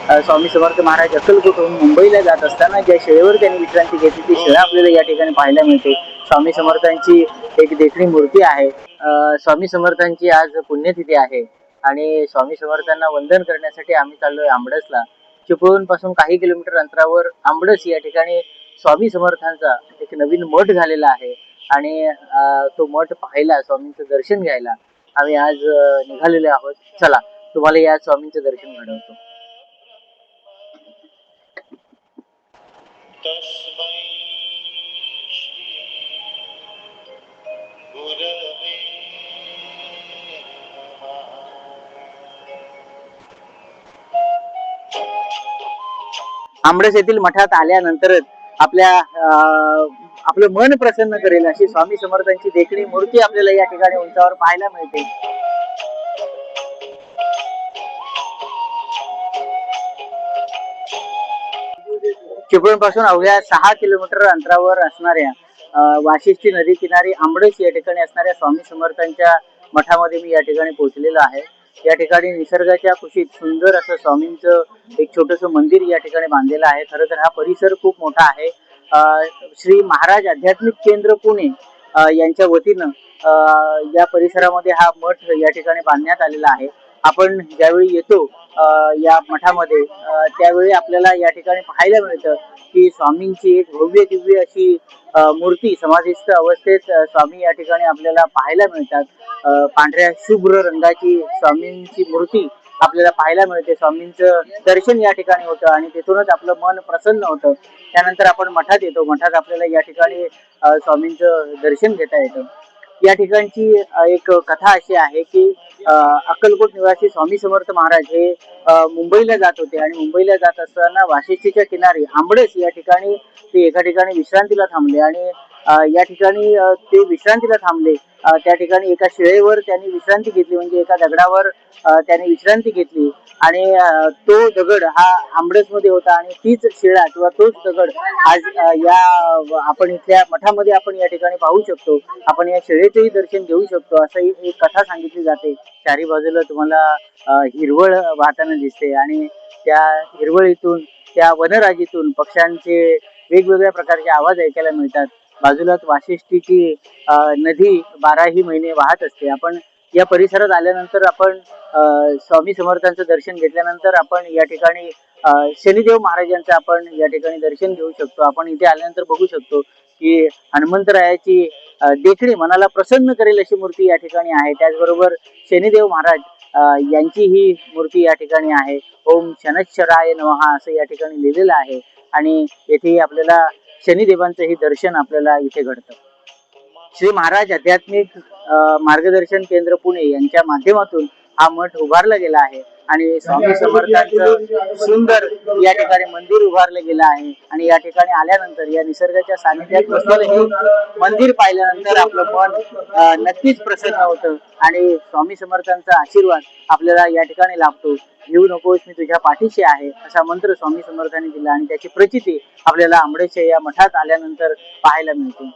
स्वामी समर्थ महाराज अक्कलकोटहून मुंबईला जात असताना ज्या शिळेवर त्यांनी विश्रांती घेतली ती शिळा आपल्याला या ठिकाणी पाहायला मिळते. स्वामी समर्थांची एक देखणी मूर्ती आहे. स्वामी समर्थांची आज पुण्यतिथी आहे आणि स्वामी समर्थांना वंदन करण्यासाठी आम्ही चाललोय आंबडसला. चिपळूण पासून काही किलोमीटर अंतरावर आंबडस या ठिकाणी स्वामी समर्थांचा एक नवीन मठ झालेला आहे आणि तो मठ पाहायला, स्वामींचं दर्शन घ्यायला आम्ही आज निघालेलो आहोत. चला तुम्हाला या स्वामींचं दर्शन घडवतो. आंबडस येथील मठात आल्यानंतरच आपलं मन प्रसन्न करेल अशी स्वामी समर्थांची देखणी मूर्ती आपल्याला या ठिकाणी उंचावर पाहायला मिळते. चिपळूण पासून अवघ्या 6 किलोमीटर अंतरावर असणाऱ्या वाशिष्ठी नदी किनारी आंबडस या ठिकाणी असणाऱ्या स्वामी समर्थांच्या मठामध्ये मी या ठिकाणी पोहोचलेलो आहे. या ठिकाणी निसर्गाच्या कुशीत सुंदर असं स्वामींचं एक छोटस मंदिर या ठिकाणी बांधलेलं आहे. खरं तर हा परिसर खूप मोठा आहे. श्री महाराज आध्यात्मिक केंद्र पुणे यांच्या वतीनं या परिसरामध्ये हा मठ या ठिकाणी बांधण्यात आलेला आहे. आपण ज्यावेळी येतो या मठामध्ये त्यावेळी आपल्याला या ठिकाणी पाहायला मिळतं की स्वामींची एक भव्य दिव्य अशी मूर्ती समाधिस्थ अवस्थेत स्वामी या ठिकाणी आपल्याला पाहायला मिळतात. पांढऱ्या शुभ्र रंगाची स्वामींची मूर्ती आपल्याला पाहायला मिळते. स्वामींचं दर्शन या ठिकाणी होतं आणि तिथूनच आपलं मन प्रसन्न होतं. त्यानंतर आपण मठात येतो. मठात आपल्याला या ठिकाणी स्वामींचं दर्शन घेता येतं. या ठिकाणची एक कथा अशी आहे की अक्कलकोट निवासी स्वामी समर्थ महाराज हे मुंबईला जात होते आणि मुंबईला जात असताना वाशिष्ठीच्या किनारी आंबडस या ठिकाणी ते एका ठिकाणी विश्रांतीला थांबले आणि या ठिकाणी ते विश्रांतीला थांबले. त्या ठिकाणी एका शिळेवर त्यांनी विश्रांती घेतली, म्हणजे एका दगडावर त्यांनी विश्रांती घेतली आणि तो दगड हा आंबडस मध्ये होता आणि तीच शिळा किंवा तोच दगड आज या आपण इथल्या मठामध्ये आपण या ठिकाणी पाहू शकतो. आपण या शिळेचेही दर्शन घेऊ शकतो. असं एक कथा सांगितली जाते. चारी बाजूला तुम्हाला हिरवळ वाहताना दिसते आणि त्या हिरवळीतून, त्या वनराजीतून पक्ष्यांचे वेगवेगळ्या प्रकारचे आवाज ऐकायला मिळतात. बाजूलाच वाशिष्ठीची नदी 12ही महिने वाहत असते. आपण या परिसरात आल्यानंतर आपण स्वामी समर्थांचं दर्शन घेतल्यानंतर आपण या ठिकाणी शनिदेव महाराजांचं आपण या ठिकाणी दर्शन घेऊ शकतो. आपण इथे आल्यानंतर बघू शकतो की हनुमंतरायाची देखणी मनाला प्रसन्न करेल अशी मूर्ती या ठिकाणी आहे. त्याचबरोबर शनिदेव महाराज यांची ही मूर्ती या ठिकाणी आहे. ओम शनश्चराय नमः असं या ठिकाणी लिहिलेलं आहे आणि येथे आपल्याला शनिदेवांचंही दर्शन आपल्याला इथे घडतं. श्री महाराज आध्यात्मिक मार्गदर्शन केंद्र पुणे यांच्या माध्यमातून हा मठ उभारला गेला आहे आणि स्वामी समर्थांचं सुंदर या ठिकाणी मंदिर उभारलं गेलं आहे. आणि या ठिकाणी आल्यानंतर या निसर्गाच्या सानिध्यात बसलेलं हे मंदिर पाहिल्यानंतर आपलं मन नक्कीच प्रसन्न होतं आणि स्वामी समर्थांचा आशीर्वाद आपल्याला या ठिकाणी लाभतो. घेऊ नकोस, मी तुझ्या पाठीशी आहे असा मंत्र स्वामी समर्थांनी दिला आणि त्याची प्रचिती आपल्याला आंबडेच्या या मठात आल्यानंतर पाहायला मिळते.